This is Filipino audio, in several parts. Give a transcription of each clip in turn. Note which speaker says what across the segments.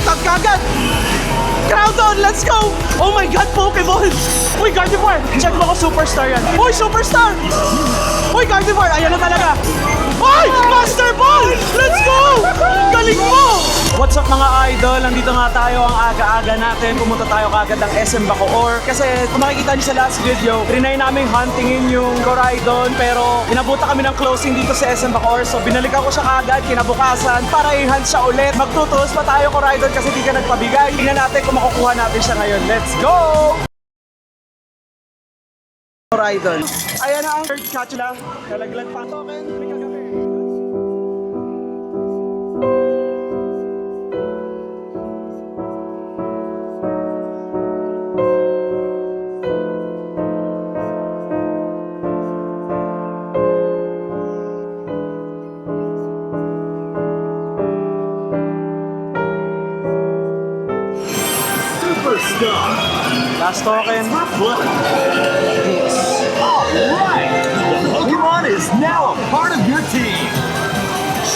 Speaker 1: Tag kagad! Groudon, let's go! Oh my God, Pokeball! Uy, Gardevoir! Check mo ako, superstar yan. Uy, superstar! Uy, Gardevoir, ayan na talaga. Uy, Master Ball! Let's go! Galing mo! What's up mga idol? Nandito nga tayo ang aga-aga natin. Pumunta tayo kagad ng SM Bacoor. Kasi kung makikita niyo sa last video, trinay namin huntingin yung Koraidon. Pero inabuta kami ng closing dito sa SM Bacoor. So binalikan ko siya kagad kinabukasan para i-hunt siya ulit. Magtutuos pa tayo Koraidon kasi di ka nagpabigay. Tingnan natin kung makukuha natin siya ngayon. Let's go! Koraidon. Ayan na ang third catchula. Nalaglag pa ang token. May kagabi. Last token.
Speaker 2: Alright! The Pokemon is now a part of your team.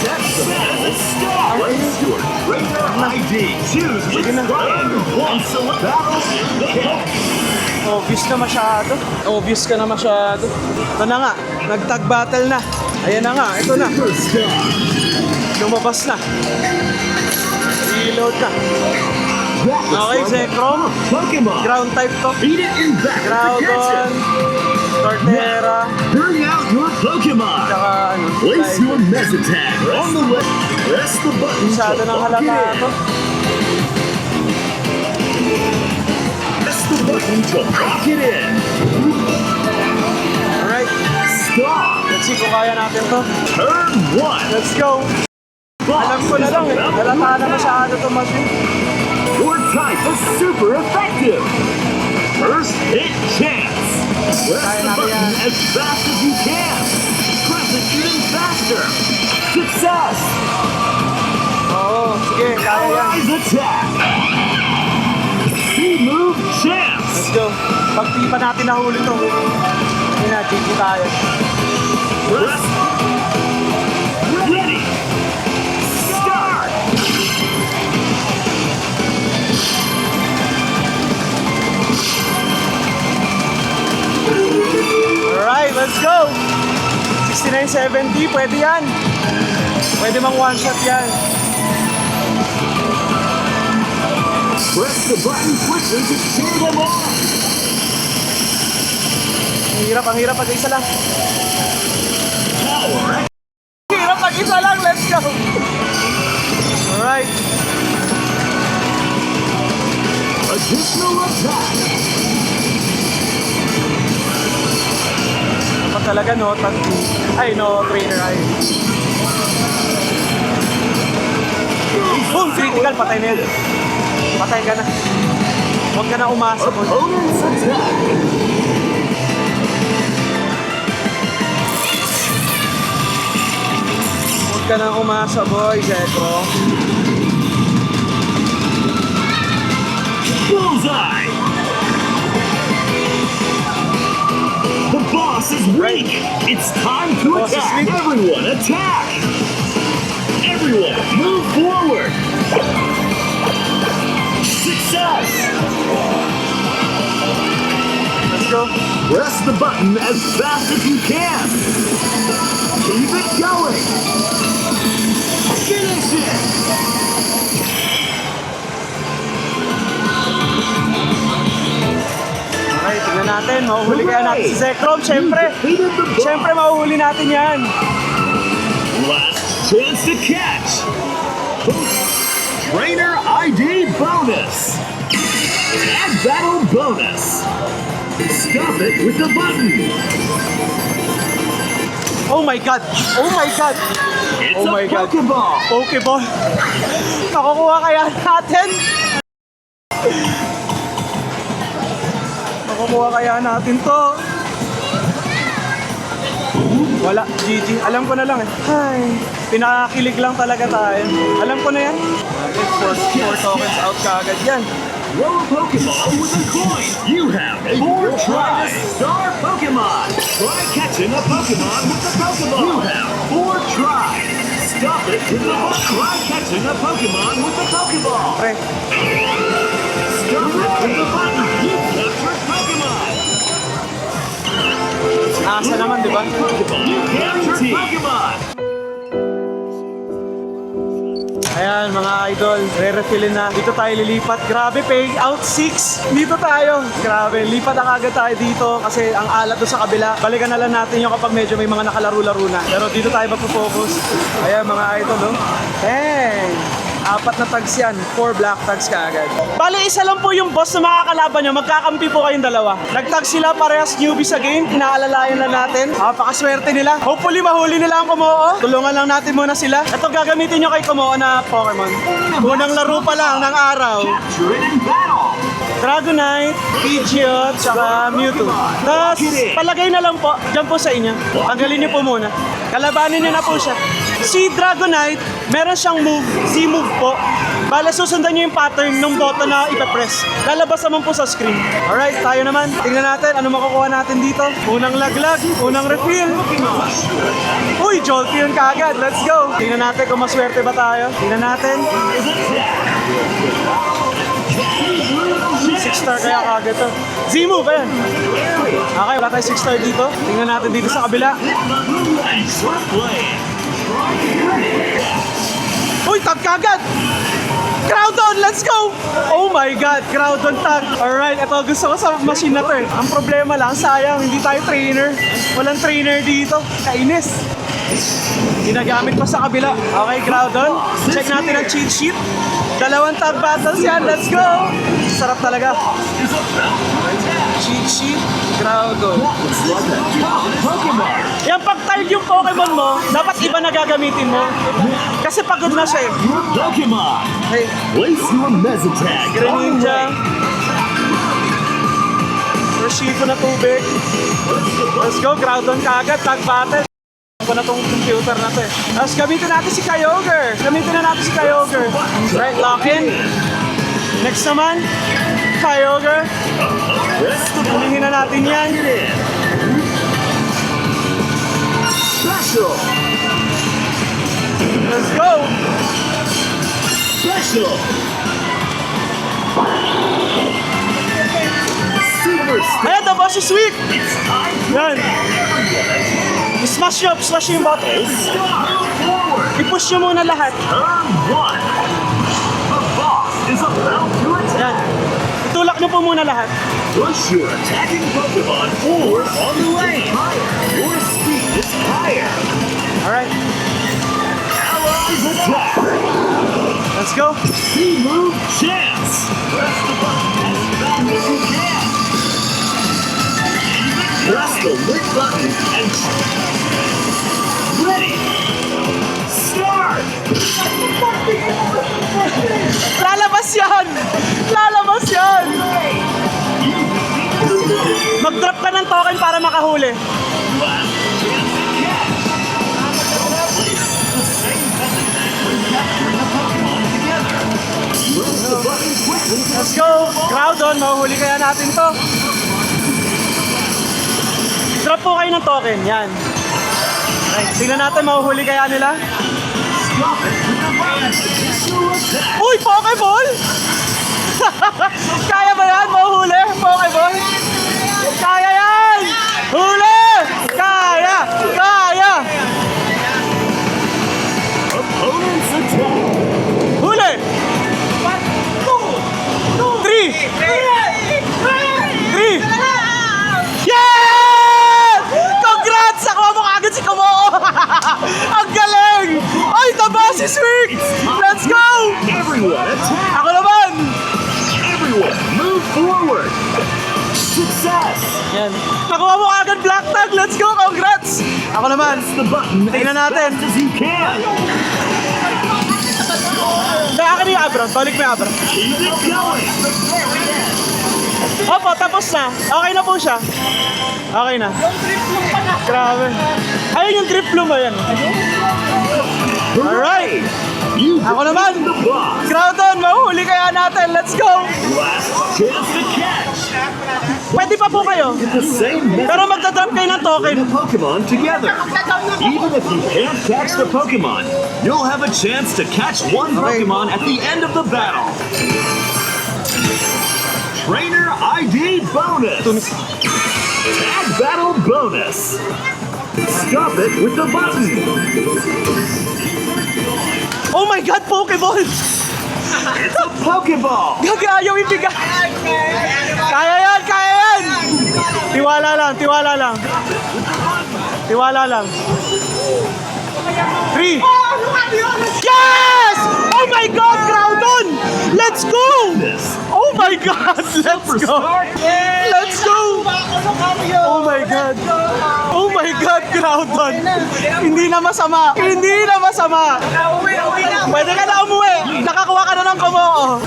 Speaker 2: Check the star. Raise your trainer ID. Choose which button and select battle in the book.
Speaker 1: Obvious na masyado. Obvious ka na masyado. Ito na nga. Nag-tag battle na. Ayan na nga. Ito na. Lumabas na. Reload na. Okay, Zekrom. Ground type to. Groudon. Torterra.
Speaker 2: Bring out your Pokemon.
Speaker 1: Tsaka ano.
Speaker 2: Place your mess attack on the left. Press the button
Speaker 1: Masyado
Speaker 2: to
Speaker 1: ng
Speaker 2: lock
Speaker 1: halata
Speaker 2: it
Speaker 1: to.
Speaker 2: in. Press the button to lock it in.
Speaker 1: Alright.
Speaker 2: Stop.
Speaker 1: Let's see kung kaya natin to.
Speaker 2: Turn 1.
Speaker 1: Let's go. Alam ko na lang eh. Halata na masyado to machine.
Speaker 2: Your type is super effective. First hit chance. Press the button as fast as you can. Press it even faster. Success.
Speaker 1: Oo, sige, kaya yan.
Speaker 2: Allies attack. C-move chance.
Speaker 1: Let's go. Pag di pa natin nahuli to, hindi na, GG tayo.
Speaker 2: Press. Ready. Start.
Speaker 1: Alright, let's go! 6970, pwede yan. Pwede mang one shot yan.
Speaker 2: Press the button quickly to cheer them on.
Speaker 1: Ang hirap pag isa lang.
Speaker 2: Power.
Speaker 1: Ang hirap pag isa lang, let's go! Alright.
Speaker 2: Additional attack.
Speaker 1: Dapat talaga no, ay no, trainer ay. Boom! Critical, patay na yan. Patay ka na. Huwag ka na umasa mo.
Speaker 2: Opponent's attack.
Speaker 1: Huwag ka na umasa, boy, Zekro.
Speaker 2: Bullseye. The boss is weak. It's time to
Speaker 1: Boss is
Speaker 2: attack.
Speaker 1: weak.
Speaker 2: Everyone attack. Everyone move forward. Success.
Speaker 1: Let's go.
Speaker 2: Press the button as fast as you can. Keep it going. Finish it.
Speaker 1: Okay, tignan natin. Mahuhuli kaya natin si Zekrom. Siyempre.
Speaker 2: Defeated the boss.
Speaker 1: Siyempre, mahuhuli natin yan.
Speaker 2: Last chance to catch. Trainer ID bonus. Add battle bonus. Stop it with the button.
Speaker 1: Oh my God! Oh my God!
Speaker 2: It's
Speaker 1: Oh my
Speaker 2: a
Speaker 1: God.
Speaker 2: Pokeball.
Speaker 1: Pokeball! Nakukuha kaya natin? Nakukuha kaya natin to? Wala, GG. Alam ko na lang eh. Ay, pinakakilig lang talaga tayo. Alam ko na yan. Okay, 4 tokens out kaagad yan.
Speaker 2: Throw a Pokeball with a coin. You have 4 tries. Star Pokemon. Try catching a Pokemon with the Pokeball. You have 4 tries. stop it with the Try catching a Pokemon with the Pokeball.
Speaker 1: Pre,
Speaker 2: Stop it with the button. You captured Pokemon.
Speaker 1: asa naman, di ba?
Speaker 2: Pokeball. You captured Pokemon.
Speaker 1: Ayan mga idol, re-refillin na. Dito tayo lilipat. Grabe, payout 6. Dito tayo. Grabe, lipat na agad tayo dito kasi ang alat doon sa kabila. Balikan na lang natin yung kapag medyo may mga nakalaro-laro na. Pero dito tayo magpo-focus. Ayan mga idol, oh. Hey! 4 na tags yan. 4 black tags ka agad. Bali, isa lang po yung boss na makakalaban nyo. Magkakampi po kayong dalawa. Nag-tag sila parehas newbie sa game. Inaalalayan lang natin. Pakaswerte nila. Hopefully, mahuli nila ang Kumoo. Tulungan lang natin muna sila. Ito gagamitin nyo kay Kumoo na Pokemon. Unang laro pa lang ng araw.
Speaker 2: Capture it in battle.
Speaker 1: Dragonite, Pidgeot, tsaka Mewtwo. Tapos, palagay na lang po, dyan po sa inyo. Tanggalin niyo po muna. Kalabanin niyo na po siya. Si Dragonite, meron siyang move, Z-move po. Bala susundan niyo yung pattern ng button na ipapress. Lalabas naman po sa screen. Alright, tayo naman. Tingnan natin ano makukuha natin dito. Unang laglag, unang refill. Uy, Jolteon kaagad. Let's go. Tingnan natin kung maswerte ba tayo. Tingnan natin. 6-star kaya kagad to. Z-move, ayan. Okay, wala tayo 6-star dito. Tingnan natin dito sa kabila. Uy, tag kagad! Groudon, let's go! Oh my God, Groudon tag. Alright, ito gusto ko sa machine na to eh. Ang problema lang, sayang, hindi tayo trainer. Walang trainer dito. Kainis. Ginagamit pa sa kabila. Okay, Groudon. Check natin ang cheat sheet. 2 tag battles yan. Let's go! Sarap talaga. Cheat sheet, Groudon. Yan, pag-tag yung Pokemon mo, dapat iba na gagamitin mo. Kasi pagod na siya eh.
Speaker 2: Your Pokemon.
Speaker 1: Hey,
Speaker 2: Place your Mesotag.
Speaker 1: Greninja. Reshifu na tubig. Let's go, Groudon kaagad, tag battle. Ako na tong computer na to eh. Tapos gamitin natin si Kyogre. Gamitin na natin si Kyogre. Right, lock in. Next naman, Kyogre. Hulihin na natin yan.
Speaker 2: Special.
Speaker 1: Let's go.
Speaker 2: Special. Super
Speaker 1: Ayan, the boss is weak. Yan. Smash nyo yung bottle.
Speaker 2: forward.
Speaker 1: I-push nyo muna lahat.
Speaker 2: Turn 1. The boss is about to attack.
Speaker 1: Yan. Itulak nyo po muna lahat.
Speaker 2: Push your attacking Pokemon forward on the lane. Your speed is higher.
Speaker 1: Alright,
Speaker 2: Allies attack.
Speaker 1: let's go.
Speaker 2: Z-move chance. Press the button as fast as you can. Press the red button and ready. Start.
Speaker 1: Lalabas yan! Lalabas yan! Mag-drop ka ng token para makahuli.
Speaker 2: Last chance to catch. The same method when capturing a Pokemon together. Press the button quickly to
Speaker 1: Let's go! Groudon, mahuhuli kaya natin to. Drop po kayo ng token, yan. Okay, tingnan natin, mahuhuli kaya nila.
Speaker 2: stop it with the button. Additional attack.
Speaker 1: Uy, Pokeball! Kaya ba yan? Mahuhuli? Pokeball? Kaya yan! Huli! Kaya! Kaya!
Speaker 2: Opponents attack.
Speaker 1: Huli! 3! Yeah! Congrats! Nakuha mo kagad si Kumoo! Ang galing! Ay, the boss is weak! Let's go!
Speaker 2: Everyone attack.
Speaker 1: Ako naman!
Speaker 2: Everyone move forward. Success.
Speaker 1: Yan. Nakuha mo kagad black tag! Let's go! Congrats! Ako naman!
Speaker 2: Press the button
Speaker 1: Tingnan
Speaker 2: as
Speaker 1: natin.
Speaker 2: fast as you can.
Speaker 1: Kaya ka niya, Abra. Balik mo yung Abra.
Speaker 2: Keep it going.
Speaker 1: Opo, tapos na. Okay na po siya. Okay na. Grabe. Ayun yung drip bloom, ayan. Alright.
Speaker 2: You
Speaker 1: Ako naman.
Speaker 2: defeated the boss.
Speaker 1: Groudon, mahuhuli kaya natin. Let's go!
Speaker 2: Last chance to catch.
Speaker 1: Pwede pa po kayo.
Speaker 2: Get the same message
Speaker 1: Pero magdadrop kayo ng token.
Speaker 2: in a Pokemon together. Even if you can't catch the Pokemon, you'll have a chance to catch one Pokemon at the end of the battle. Trainer ID bonus. Tag battle bonus. Stop it with the button.
Speaker 1: Oh my God, Pokeball!
Speaker 2: It's a Pokeball.
Speaker 1: Gagi, ayaw ibigay. Kaya yan, kaya yan! Tiwala lang, tiwala lang. Tiwala lang. 3. Yes! Oh my God, Groudon! Let's go! Oh my God, let's go! Let's go! Oh my God! Oh my God, Groudon! Hindi na masama! Hindi na masama! Pwede ka na umuwi! Nakakuha ka na ng kumoo!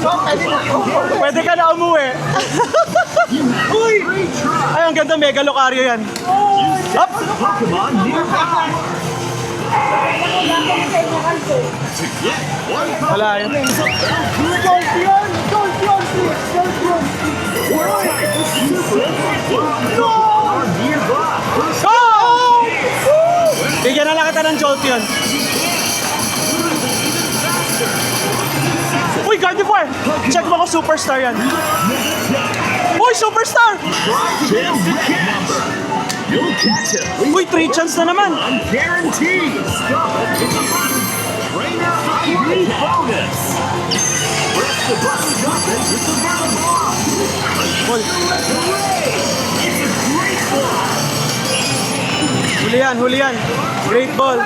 Speaker 1: Pwede ka na umuwi! Uy! Ay, ang ganda, Mega Lucario yan! Up!
Speaker 2: Pokemon nearby.
Speaker 1: Wala yun. Go! Bigyan na lang kita ng Jolteon. Uy, Gardevoir! Check mo ko Superstar yan. Uy, Superstar!
Speaker 2: You'll catch it.
Speaker 1: Uy, 3 chance na naman.
Speaker 2: Guaranteed. Stop it with the button. Trainer ID bonus. Press the button. Stop it with the button.
Speaker 1: Ball.
Speaker 2: Hooray! It's a great ball.
Speaker 1: Huli yan, huli yan. Great ball.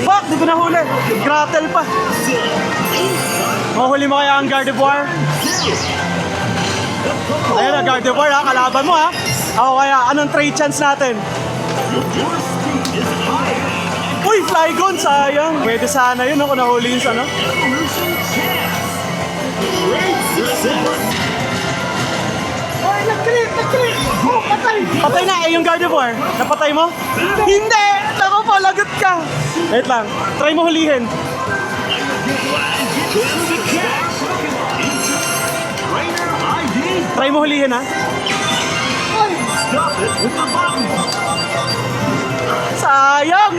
Speaker 1: Fuck, di ko nahuli. Grattle pa. Mahuli mo kaya ang Gardevoir? Ayan na, Gardevoir ha, kalaban mo ha. Ako kaya, anong trade chance natin? Uy, Flygon, sayang. Pwede sana yun kung nahuli yun sa ano.
Speaker 2: Great success.
Speaker 1: Patay na eh yung Gardevoir. Napatay mo? Hindi! Naku po, lagot ka. Wait lang, try mo hulihin.
Speaker 2: Trainer ID.
Speaker 1: Try mo hulihin ha.
Speaker 2: Stop it with the button.
Speaker 1: Sayang!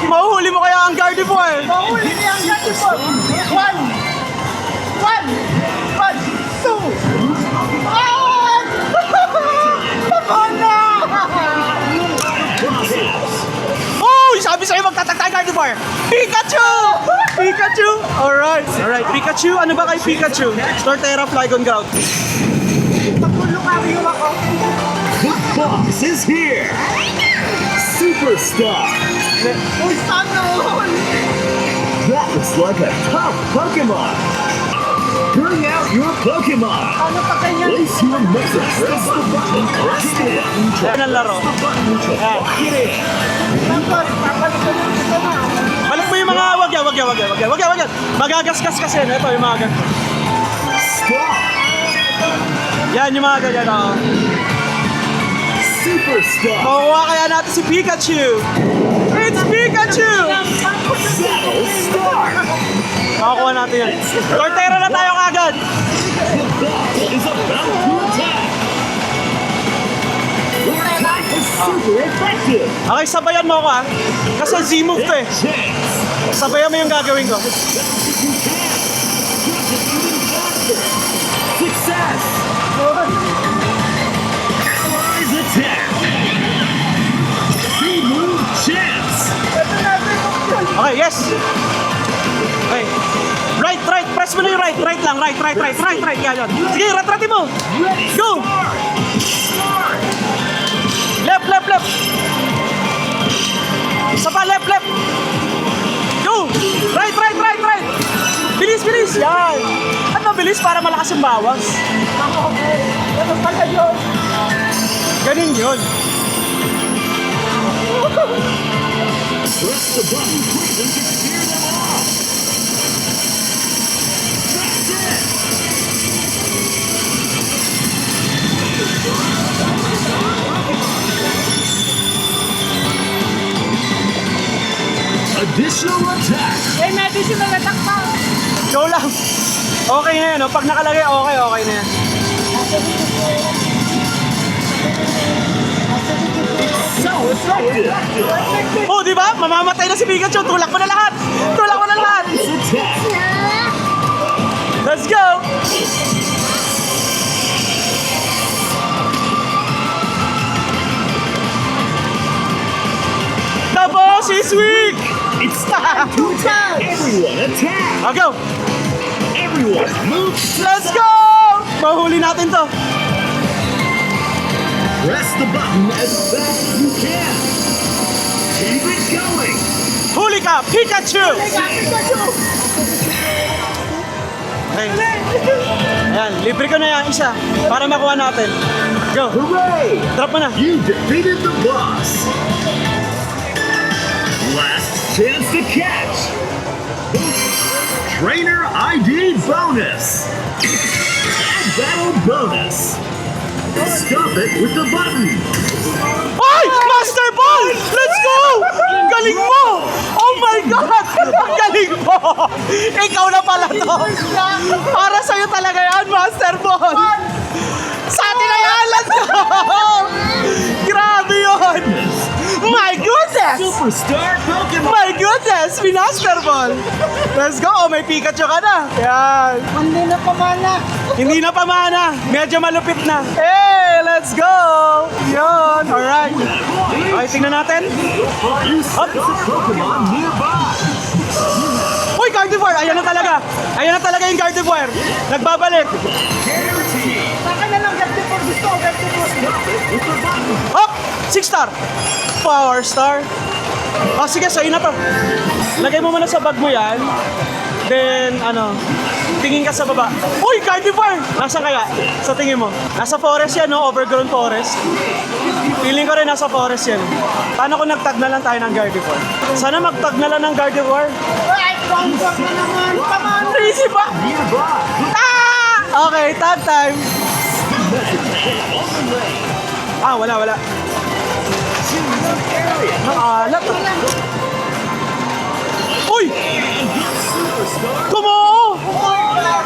Speaker 1: Mahuhuli mo kaya ang Gardevoir.
Speaker 3: Mahuli niya ang Gardevoir. 1, 2.
Speaker 1: Oh, sabi sa'yo magtatagtay Gardevoir. Pikachu! Pikachu! Alright, alright. Pikachu, ano ba kay Pikachu? Torterra, Flygon, Ground.
Speaker 3: Lucario ako.
Speaker 2: The box is here. Superstar.
Speaker 3: Uy, sana all.
Speaker 2: That looks like a tough Pokemon. Bring out your Pokemon.
Speaker 3: Ano pa kanya?
Speaker 2: Place your message. Press the button. Press the button.
Speaker 1: Yan ang laro. Yan.
Speaker 3: Tapos, papalitan mo kita na.
Speaker 1: Balik mo yung mga wag yan. Magagasgas kasi. Ito yung mga ganyan.
Speaker 2: Stop.
Speaker 1: Yan yung mga ganyan. Oh.
Speaker 2: Superstar.
Speaker 1: Makukuha kaya natin si Pikachu. It's Pikachu!
Speaker 2: Battle start.
Speaker 1: Makakuha natin yan. Torterra na tayo kagad.
Speaker 2: The ball is about to attack. Your attack is super effective.
Speaker 1: Okay, sabayan mo ako ha. Kasi Z-move to eh.
Speaker 2: Chance.
Speaker 1: Sabayan mo yung gagawin ko.
Speaker 2: Success. Allies attack. Speed move chance.
Speaker 1: Okay, yes. Okay. Right. Press mo na yung right. Right lang. Right. Yan, yun. Sige, ratratin mo. Go.
Speaker 2: Start.
Speaker 1: Left. Isa pa, left. Go. Right. Bilis. Yan. At mabilis para malakas yung bawas.
Speaker 3: Ano pala yun?
Speaker 1: Ganun yun.
Speaker 2: Press the button quickly to clear them off. That's it. Additional attack.
Speaker 3: Eh, medicine na natak pa.
Speaker 1: Go lang. Okay na yan, no? Pag nakalagay, okay na yan.
Speaker 2: So effective.
Speaker 1: Oh, di ba? Mamamatay na si Pikachu. Tulak mo na lahat. Tulak mo na lahat.
Speaker 2: Attack.
Speaker 1: Let's go. The boss is weak.
Speaker 2: It's time to attack. Everyone attack.
Speaker 1: I'll go.
Speaker 2: Everyone move.
Speaker 1: Let's go. Mahuli natin to.
Speaker 2: Press the button as fast as you can. Keep it going.
Speaker 1: Huli ka, Pikachu. Okay. Ayan, libre ko na yan isa para makuha natin. Go.
Speaker 2: Hooray!
Speaker 1: Drop mo na.
Speaker 2: You defeated the boss. Last chance to catch. Trainer ID bonus. Add battle bonus. Stop it with the button.
Speaker 1: Ay! Master Ball! Let's go! Ang galing mo! Oh my God! Ang galing mo! Ikaw na pala to! Para sa'yo talaga yan, Master Ball! Sa atin na yan! Let's go! Grabe yun! My goodness!
Speaker 2: Superstar Pokemon.
Speaker 1: My goodness! May Master Ball! Let's go! Oh, may Pikachu ka na! Yan!
Speaker 3: Hindi na pamana.
Speaker 1: Hindi na pamana. Medyo malupit na. Hey, let's go! Yun, alright. Okay, tingnan natin.
Speaker 2: You sense a Pokemon nearby.
Speaker 1: Uy, Gardevoir! Ayan na talaga. Ayan na talaga yung Gardevoir. Nagbabalik.
Speaker 2: Guaranteed.
Speaker 3: Saka na lang gati po gusto. Gati po.
Speaker 2: With the button.
Speaker 1: Hop! 6 star. Power star. Oh, sige, sa'yo na to. Lagay mo muna sa bag mo yan. Then, tingin ka sa baba. Uy, Gardevoir! Nasaan kaya? Sa tingin mo? Nasa forest yan, no? Overgrown forest. Feeling ko rin nasa forest yan. Paano kung nagtag na lang tayo ng Gardevoir? Sana magtag na lang ng Gardevoir.
Speaker 3: Ay, bongkok na naman. Pamana.
Speaker 1: Crazy ba?
Speaker 2: Nearby.
Speaker 1: Ah! Okay, tag time. Ah, wala. Nakalat. Uy! Kumoo!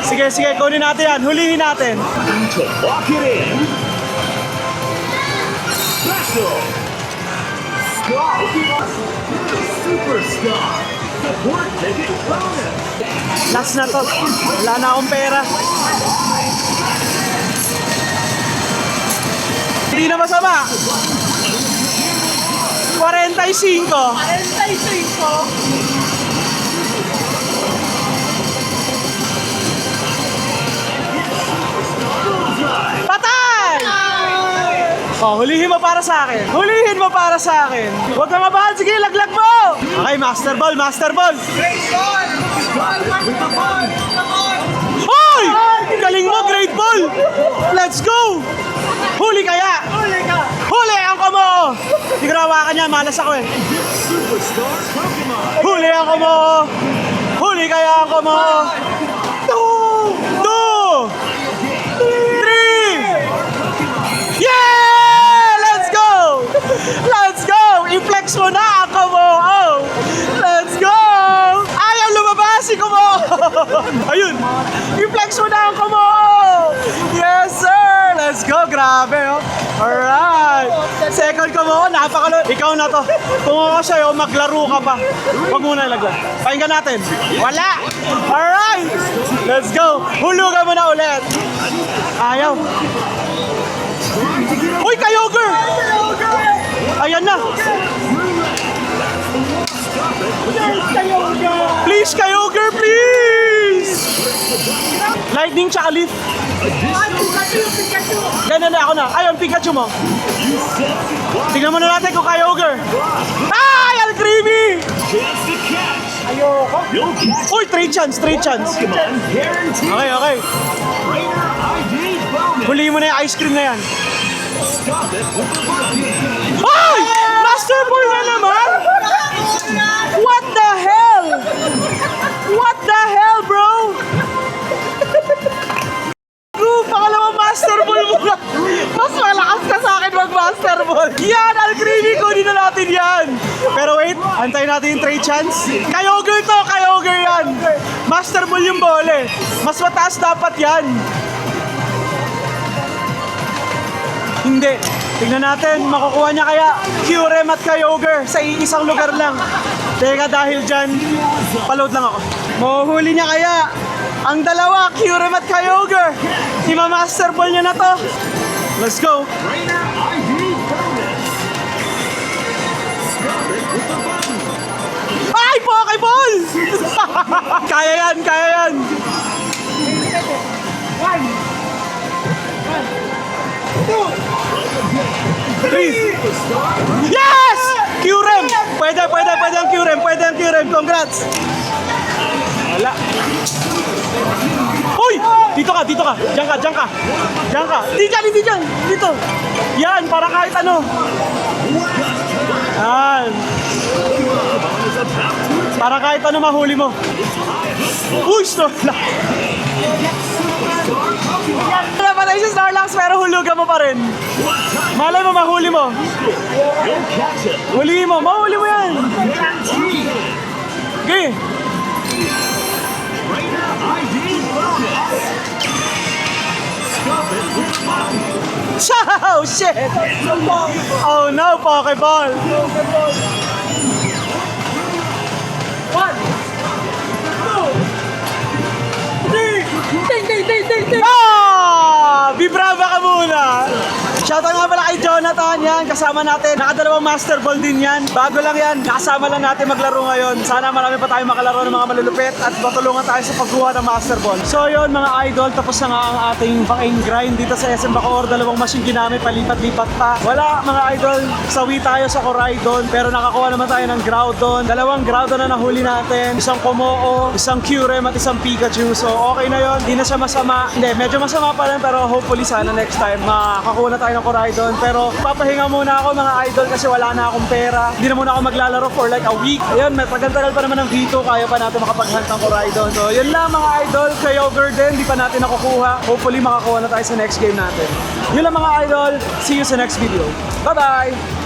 Speaker 1: Sige, kunin natin yan. Hulihin natin.
Speaker 2: To lock it in. Special. Star. Superstar. Support ticket bonus.
Speaker 1: Last na to. Wala na akong pera. Hindi na masama. 45.
Speaker 3: 45.
Speaker 1: Patay! Oh, hulihin mo para sa akin. Hulihin mo para sa akin. Huwag kang mabahan. Sige, laglag mo. Okay, Master Ball.
Speaker 3: Great ball.
Speaker 2: With the button.
Speaker 1: Hoy! Galing mo, Great Ball! Let's go! Huli kaya!
Speaker 3: Huli ka.
Speaker 1: Huli ang kumo! Hindi ko nawakan niya, malas ako eh.
Speaker 2: Superstar Pokemon.
Speaker 1: Huli ang kumo! Huli kaya ang kumo! 2! 3! Yeah! Let's go! Let's go! I-flex mo na ang kumo! Oh! Let's go! Ayaw lumabas si kumo! Ayun! I-flex mo na ang kumo! Yes, sir! Let's go! Grabe, oh! Alright! Second kumo, napakalo. Ikaw na to. Kung ako sa'yo, maglaro ka pa. Huwag muna ilaglag. Pakinggan natin. Wala! Alright! Let's go! Hulugan mo na ulit! Ayaw! Uy, Kyogre! Ayan na! Please, Kyogre, please! Lightning tsaka leaf.
Speaker 3: Pikachu.
Speaker 1: Ganun na, ako na. Ayun, Pikachu mo. Tingnan mo na natin kung Kyogre. Ay, Alcreamy!
Speaker 2: Chance to catch.
Speaker 3: Ayoko.
Speaker 2: You'll catch
Speaker 1: Uy, 3 chance.
Speaker 2: Pokemon guaranteed.
Speaker 1: Okay.
Speaker 2: Trainer ID bonus.
Speaker 1: Huli mo na yung ice cream na yan.
Speaker 2: Stop it with the button.
Speaker 1: Ay! Master Ball na naman? What the hell? What the hell, bro? Pangalawang Master Ball mo na. Mas malakas ka sa akin mag-Master Ball. Yan, Alcreamy, kunin na natin yan. Pero wait, Antayin natin yung trade chance. Kyogre to! Kyogre yan! Master Ball yung bole. Mas mataas dapat yan. Hindi. Tingnan natin, makukuha niya kaya Kyurem at Kyogre sa isang lugar lang. Teka, dahil dyan, paload lang ako. Mahuhuli niya kaya ang dalawa, Kyurem at Kyogre. Ima-master ball niya na to. Let's go.
Speaker 2: Trainer ID bonus. Stop it with the button.
Speaker 1: Ay, Pokeball! Kaya yan, kaya yan.
Speaker 3: One. Two.
Speaker 1: Three. Yes! Kyurem! Pwede ang Kyurem. Pwede ang Kyurem. Congrats! Wala. Uy! Dito ka. Diyan ka. Hindi dyan. Dito. Yan, para kahit ano. Yan. Para kahit ano mahuli mo. Uy, Snorlax! Wala pa tayo sa Snorlax pero hulugan mo pa rin. Malay mo, mahuli mo.
Speaker 2: You'll catch it.
Speaker 1: Mahuli mo yan. Okay.
Speaker 2: Trainer ID bonus. Stop it with the button.
Speaker 1: Oh, shit! Oh no, Pokeball!
Speaker 3: One. Two. Three. Ding.
Speaker 1: Ah! Bibrava ka muna! Shoutout nga pala kay Jonathan yan, kasama natin. Nakadalawang Master Ball din yan. Bago lang yan, nakasama lang natin maglaro ngayon. Sana marami pa tayong makalaro ng mga malulupit at matulungan tayo sa pagkuha ng Master Ball. So yun mga idol, tapos na nga ang ating fucking grind dito sa SM Bacoor. Dalawang machine ginamit, palipat-lipat pa. Wala mga idol, sawi tayo sa Coraidon, pero nakakuha naman tayo ng Groudon. Dalawang Groudon na nahuli natin. Isang Komoo, isang Kyurem at isang Pikachu. So okay na yun, hindi na siya masama. Hindi, medyo masama pa rin, pero hopefully sana next time makakuha na tayo ng Coraidon. Pero papahinga muna ako mga idol kasi wala na akong pera. Hindi na muna ako maglalaro for like a week. Ayun, may tagal-tagal pa naman ng Vito, kaya pa natin makapag-hunt ng Coraidon. So yun lang mga idol, Kyogre din, di pa natin nakukuha. Hopefully makakuha na tayo sa next game natin. Yun lang mga idol, see you sa next video. Bye-bye!